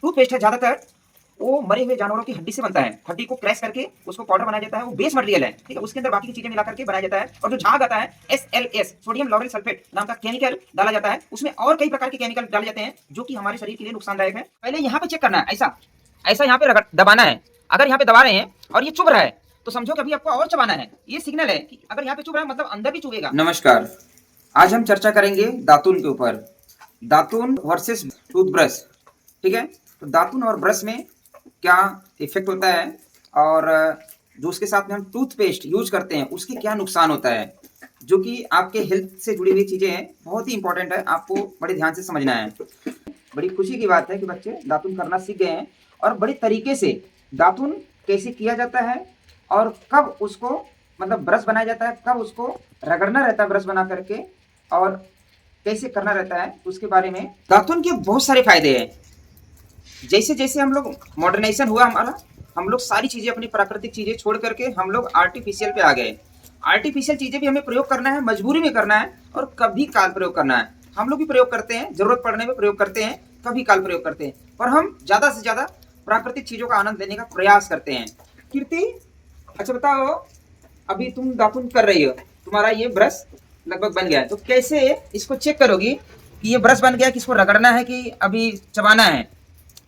Toothpaste है ज्यादातर वो मरे हुए जानवरों की हड्डी से बनता है। हड्डी को क्रैश करके उसको पाउडर बनाया जाता है, वो बेस मटेरियल है, ठीक है। उसके अंदर बाकी की चीजें मिला करके बनाया जाता है। और जो झाग आता है SLS सोडियम लॉरेल सल्फेट नाम का केमिकल डाला जाता है। उसमें और कई प्रकार के केमिकल डाले जाते हैं जो कि हमारे शरीर के लिए नुकसानदायक है। पहले यहाँ पे चेक करना है, ऐसा ऐसा यहाँ पे दबाना है। अगर यहाँ पे दबा रहे हैं और ये चुभ रहा है तो समझो कि अभी आपको और चबाना है। ये सिग्नल है कि अगर यहाँ पे चुभ रहा है मतलब अंदर भी चुभेगा। नमस्कार, आज हम चर्चा करेंगे दातुन के ऊपर। दातुन वर्सेस टूथब्रश, ठीक है। तो दातुन और ब्रश में क्या इफेक्ट होता है और जो उसके साथ में हम टूथपेस्ट यूज करते हैं उसके क्या नुकसान होता है, जो कि आपके हेल्थ से जुड़ी हुई चीजें हैं, बहुत ही इंपॉर्टेंट है, आपको बड़े ध्यान से समझना है। बड़ी खुशी की बात है कि बच्चे दातुन करना सीख गए हैं और बड़े तरीके से दातुन कैसे किया जाता है और कब उसको मतलब ब्रश बनाया जाता है, कब उसको रगड़ना रहता है ब्रश बना करके और कैसे करना रहता है, उसके बारे में। दातुन के बहुत सारे फायदे हैं। जैसे जैसे हम लोग मॉडर्नाइजेशन हुआ हमारा, हम लोग सारी चीजें अपनी प्राकृतिक चीजें छोड़ करके हम लोग आर्टिफिशियल पे आ गए। आर्टिफिशियल चीजें भी हमें प्रयोग करना है, मजबूरी में करना है और कभी काल प्रयोग करना है। हम लोग भी प्रयोग करते हैं, जरूरत पड़ने में प्रयोग करते हैं, कभी काल प्रयोग करते हैं, पर हम ज्यादा से ज्यादा प्राकृतिक चीजों का आनंद लेने का प्रयास करते हैं। कीर्ति, अच्छा बताओ, अभी तुम दातुन कर रही हो, तुम्हारा ये ब्रश लगभग बन गया है, तो कैसे इसको चेक करोगी कि ये ब्रश बन गया कि इसको रगड़ना है कि अभी चबाना है?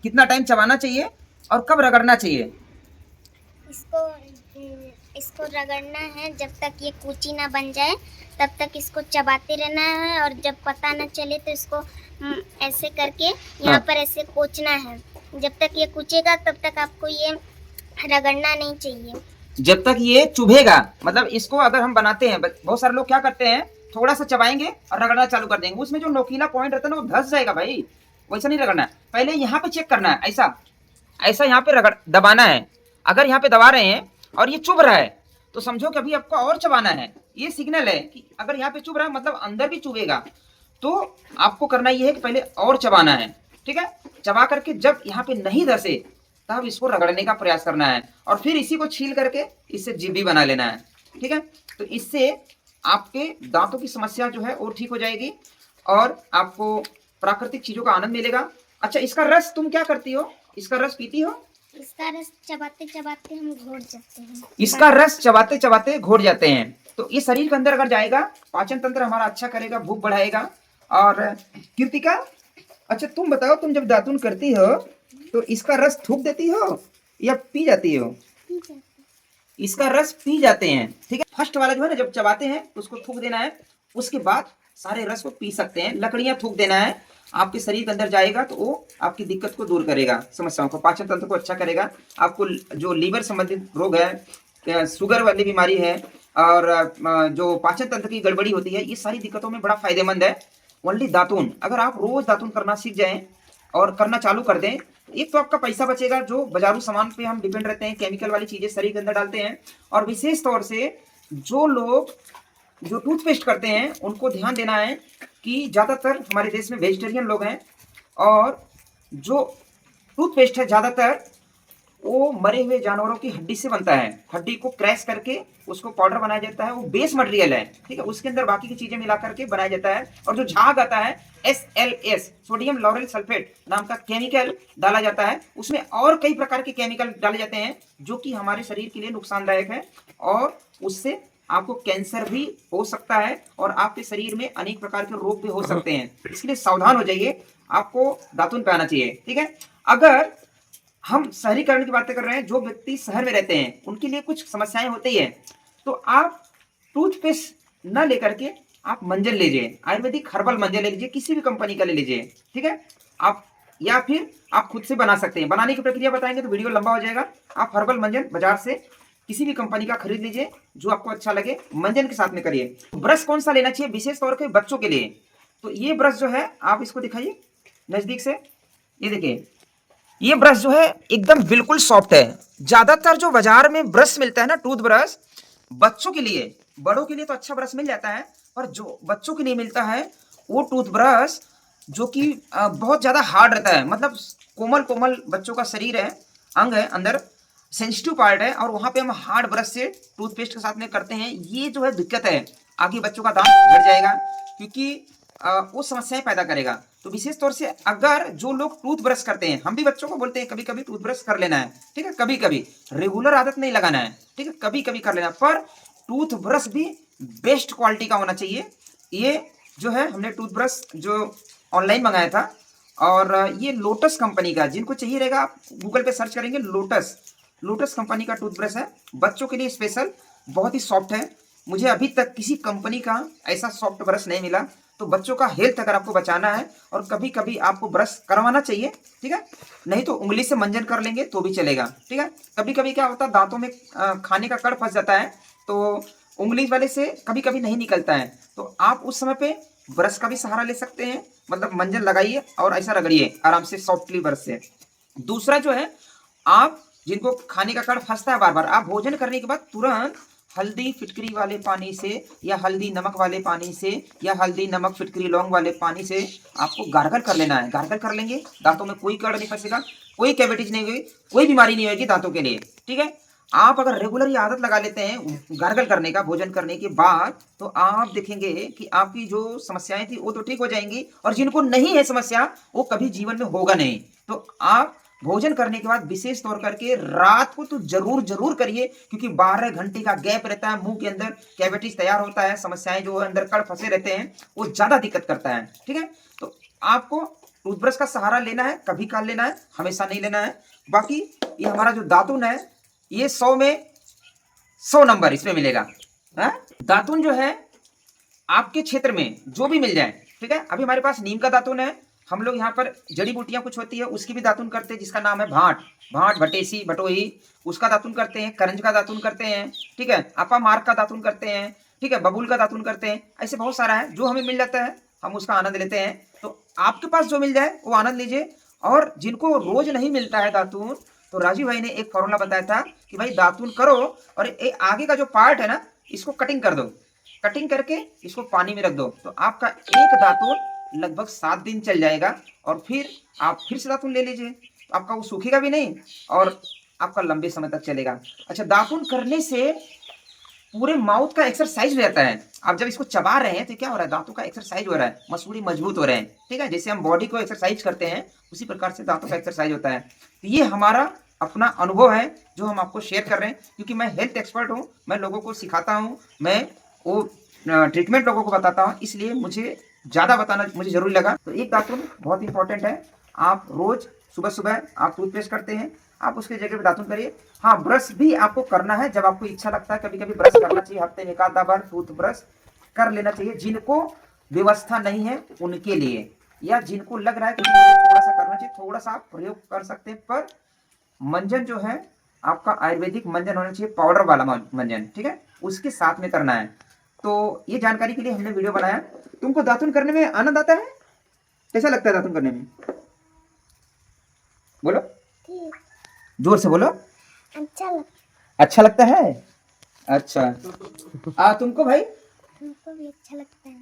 कितना टाइम चबाना चाहिए और कब रगड़ना चाहिए? इसको इसको रगड़ना है जब तक ये कूची ना बन जाए, तब तक इसको चबाते रहना है। और जब पता ना चले तो इसको ऐसे करके यहाँ पर ऐसे पोंछना है। जब तक ये कूचेगा तब तक आपको ये रगड़ना नहीं चाहिए। जब तक ये चुभेगा, मतलब इसको अगर हम बनाते हैं, बहुत सारे लोग क्या करते हैं, थोड़ा सा चबाएंगे और रगड़ना चालू कर देंगे, उसमें जो नोकीला पॉइंट रहता है ना वो धस जाएगा भाई। वैसा नहीं रगड़ना है, पहले यहाँ पे चेक करना है, ऐसा ऐसा यहाँ पे रगड़ दबाना है। अगर यहाँ पे दबा रहे हैं और ये चुभ रहा है तो समझो कि अभी आपको और चबाना है। ये सिग्नल है कि अगर यहाँ पे चुभ रहा है मतलब अंदर भी चुभेगा, तो आपको करना ये है कि पहले और चबाना है, ठीक है। चबा करके जब यहाँ पे नहीं धसे तब इसको रगड़ने का प्रयास करना है और फिर इसी को छील करके इससे जिब्बी बना लेना है, ठीक है। तो इससे आपके दांतों की समस्या जो है वो ठीक हो जाएगी और आपको प्राकृतिक चीजों का आनंद मिलेगा। अच्छा, इसका रस तुम क्या करती हो? इसका रस पीती हो? इसका रस चबाते चबाते हम घोट जाते हैं। इसका रस चबाते चबाते घोट जाते हैं, तो ये शरीर के अंदर अगर जाएगा, पाचन तंत्र हमारा अच्छा करेगा, भूख बढ़ाएगा। और कृतिका, अच्छा तुम बताओ, तुम जब दातुन करती हो तो इसका रस थूक देती हो या पी जाती हो? इसका रस पी जाते हैं, ठीक है। फर्स्ट वाला जो है ना, जब चबाते हैं उसको थूक देना है, उसके बाद सारे रस को पी सकते हैं। लकड़ियां थूक देना है, आपके शरीर के अंदर जाएगा तो वो आपकी दिक्कत को दूर करेगा, समस्याओं को, पाचन तंत्र को अच्छा करेगा। आपको जो लीवर संबंधित रोग है, शुगर वाली बीमारी है और जो पाचन तंत्र की गड़बड़ी होती है, ये सारी दिक्कतों में बड़ा फायदेमंद है ओनली दातुन। अगर आप रोज दातुन करना सीख जाएं और करना चालू कर दें, एक तो आपका पैसा बचेगा, जो बाजारू सामान पे हम डिपेंड रहते हैं, केमिकल वाली चीजें शरीर के अंदर डालते हैं। और विशेष तौर से जो लोग जो टूथपेस्ट करते हैं उनको ध्यान देना है कि ज्यादातर हमारे देश में वेजिटेरियन लोग हैं और जो टूथपेस्ट है ज्यादातर वो मरे हुए जानवरों की हड्डी से बनता है। हड्डी को क्रैश करके उसको पाउडर बनाया जाता है, वो बेस मटेरियल है, ठीक है। उसके अंदर बाकी की चीजें मिला करके बनाया जाता है। और जो झाग आता है SLS सोडियम लॉरेल सल्फेट नाम का केमिकल डाला जाता है। उसमें और कई प्रकार के केमिकल डाले जाते हैं जो कि हमारे शरीर के लिए नुकसानदायक है और उससे आपको कैंसर भी हो सकता है और आपके शरीर में अनेक प्रकार के रोग भी हो सकते हैं। इसलिए सावधान हो जाइए, आपको दातुन पे आना चाहिए, ठीक है। अगर हम शहरीकरण की बातें कर रहे हैं, जो व्यक्ति शहर में रहते हैं उनके लिए कुछ समस्याएं होती है, तो आप टूथपेस्ट न लेकर के आप मंजन लीजिए, आयुर्वेदिक हर्बल मंजन ले लीजिए, किसी भी कंपनी का ले लीजिए, ठीक है। आप या फिर आप खुद से बना सकते हैं। बनाने की प्रक्रिया बताएंगे तो वीडियो लंबा हो जाएगा। आप हर्बल मंजन बाजार से किसी भी कंपनी का खरीद लीजिए, जो आपको अच्छा लगे, मंजन के साथ में करिए। ब्रश कौन सा लेना चाहिए विशेष तौर पे बच्चों के लिए? तो ये ब्रश जो है, आप इसको दिखाइए नजदीक से, ये देखिए, ये ब्रश जो है एकदम बिल्कुल सॉफ्ट है। ज्यादातर जो बाजार में ब्रश मिलता है ना, टूथ ब्रश, बच्चों के लिए, बड़ों के लिए तो अच्छा ब्रश मिल जाता है, पर जो बच्चों के लिए मिलता है वो टूथ ब्रश जो कि बहुत ज्यादा हार्ड रहता है। मतलब कोमल कोमल बच्चों का शरीर है, अंग है, अंदर सेंसिटिव पार्ट है, और वहां पे हम हार्ड ब्रश से टूथपेस्ट के साथ में करते हैं। ये जो है दिक्कत है, आगे बच्चों का दांत झड़ जाएगा, क्योंकि वो समस्याएं पैदा करेगा। तो विशेष तौर से अगर जो लोग टूथ ब्रश करते हैं, हम भी बच्चों को बोलते हैं कभी कभी टूथ ब्रश कर लेना है, ठीक है, कभी कभी, रेगुलर आदत नहीं लगाना है, ठीक है, कभी कभी कर लेना, पर टूथ ब्रश भी बेस्ट क्वालिटी का होना चाहिए। ये जो है हमने टूथ ब्रश जो ऑनलाइन मंगाया था, और ये लोटस कंपनी का, जिनको चाहिए रहेगा आप गूगल पे सर्च करेंगे, लोटस कंपनी का टूथब्रश है, बच्चों के लिए स्पेशल, बहुत ही सॉफ्ट है। मुझे अभी तक किसी कंपनी का ऐसा सॉफ्ट ब्रश नहीं मिला। तो बच्चों का हेल्थ अगर आपको बचाना है, और कभी कभी आपको ब्रश करवाना चाहिए, ठीक है, नहीं तो उंगली से मंजन कर लेंगे तो भी चलेगा, ठीक है। कभी कभी क्या होता है, दांतों में खाने का कड़ फंस जाता है, तो उंगली वाले से कभी कभी नहीं निकलता है, तो आप उस समय पे ब्रश का भी सहारा ले सकते हैं, मतलब मंजन लगाइए और ऐसा रगड़िए आराम से सॉफ्टली ब्रश से। दूसरा जो है, आप जिनको खाने का कड़ फंसता है बार बार, आप भोजन करने के बाद तुरंत हल्दी फिटकरी वाले पानी से, या हल्दी नमक वाले पानी से, या हल्दी नमक फिटकरी लौंग वाले पानी से आपको गार्गल कर लेना है। गार्गल कर लेंगे, दांतों में कोई कड़ नहीं फंसेगा, कोई कैविटीज नहीं होगी, कोई बीमारी नहीं होगी दांतों के लिए, ठीक है। आप अगर रेगुलर ये आदत लगा लेते हैं गार्गल करने का भोजन करने के बाद, तो आप देखेंगे कि आपकी जो समस्याएं थी वो तो ठीक हो जाएंगी, और जिनको नहीं है समस्या वो कभी जीवन में होगा नहीं। तो आप भोजन करने के बाद विशेष तौर करके रात को तो जरूर जरूर करिए, क्योंकि 12 घंटे का गैप रहता है, मुंह के अंदर कैविटीज तैयार होता है, समस्याएं जो अंदर कड़ फंसे रहते हैं वो ज्यादा दिक्कत करता है, ठीक है। तो आपको टूथब्रश का सहारा लेना है, कभी काल लेना है, हमेशा नहीं लेना है। बाकी ये हमारा जो दातुन है, ये 100 में 100 नंबर इसमें मिलेगा। दातुन जो है आपके क्षेत्र में जो भी मिल जाए, ठीक है। अभी हमारे पास नीम का दातुन है, हम लोग यहाँ पर जड़ी बूटियां कुछ होती है उसकी भी दातुन करते हैं, जिसका नाम है भाट, भटेसी, भटोही, उसका दातुन करते हैं, करंज का दातुन करते हैं, ठीक है, आपा मार्क का दातुन करते हैं, ठीक है, बबूल का दातुन करते हैं। ऐसे बहुत सारा है, जो हमें मिल जाता है हम उसका आनंद लेते हैं। तो आपके पास जो मिल जाए वो आनंद लीजिए। और जिनको रोज नहीं मिलता है दातुन, तो राजीव भाई ने एक फॉर्मूला बताया था कि भाई दातुन करो, और आगे का जो पार्ट है ना, इसको कटिंग कर दो, कटिंग करके इसको पानी में रख दो, तो आपका एक दातुन लगभग 7 दिन चल जाएगा, और फिर आप फिर से दातुन ले लीजिए, तो आपका वो सूखेगा भी नहीं और आपका लंबे समय तक चलेगा। अच्छा, दातुन करने से पूरे माउथ का एक्सरसाइज हो जाता है। आप जब इसको चबा रहे हैं तो क्या हो रहा है, दांतों का एक्सरसाइज हो रहा है, मसूड़े मजबूत हो रहे हैं, ठीक है। जैसे हम बॉडी को एक्सरसाइज करते हैं उसी प्रकार से दांतों का एक्सरसाइज होता है। तो ये हमारा अपना अनुभव है जो हम आपको शेयर कर रहे हैं, क्योंकि मैं हेल्थ एक्सपर्ट हूँ, मैं लोगों को सिखाता हूँ, मैं वो ट्रीटमेंट लोगों को बताता हूँ, इसलिए मुझे ज़्यादा बताना मुझे जरूरी लगा। तो एक दातुन बहुत इंपॉर्टेंट है, आप रोज सुबह सुबह आप टूथपेस्ट करते हैं, आप उसके जगह पे दातुन करिए। हाँ, ब्रश भी आपको करना है जब आपको इच्छा लगता है, कभी कभी ब्रश करना चाहिए, हफ्ते में एक आधा बार टूथ ब्रश कर लेना चाहिए। जिनको व्यवस्था नहीं है उनके लिए, या जिनको लग रहा है कि थोड़ा सा करना चाहिए, थोड़ा सा आप प्रयोग कर सकते हैं, पर मंजन जो है आपका आयुर्वेदिक मंजन होना चाहिए, पाउडर वाला मंजन, ठीक है, उसके साथ में करना है। तो ये जानकारी के लिए हमने वीडियो बनाया। तुमको दातुन करने में आनंद आता है? कैसा लगता है दातुन करने में? बोलो, जोर से बोलो। अच्छा लगता है। अच्छा, तुमको भाई? हमको भी अच्छा लगता है।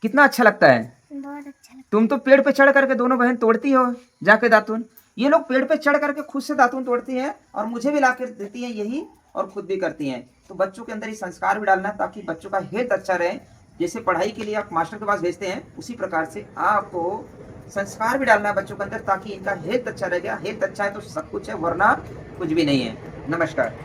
कितना अच्छा लगता है? बहुत अच्छा लगता तुम तो पेड़ पे चढ़ करके दोनों बहन तोड़ती हो जाके दातुन। ये लोग पेड़ पे चढ़ करके खुद से दातुन तोड़ती हैं और मुझे भी ला कर देती हैं यही, और खुद भी करती हैं। तो बच्चों के अंदर ये संस्कार भी डालना, ताकि बच्चों का हेल्थ अच्छा रहे। जैसे पढ़ाई के लिए आप मास्टर के पास भेजते हैं, उसी प्रकार से आपको संस्कार भी डालना है बच्चों के अंदर, ताकि इनका हेल्थ अच्छा रहेगा। हेल्थ अच्छा है तो सब कुछ है, वरना कुछ भी नहीं है। नमस्कार।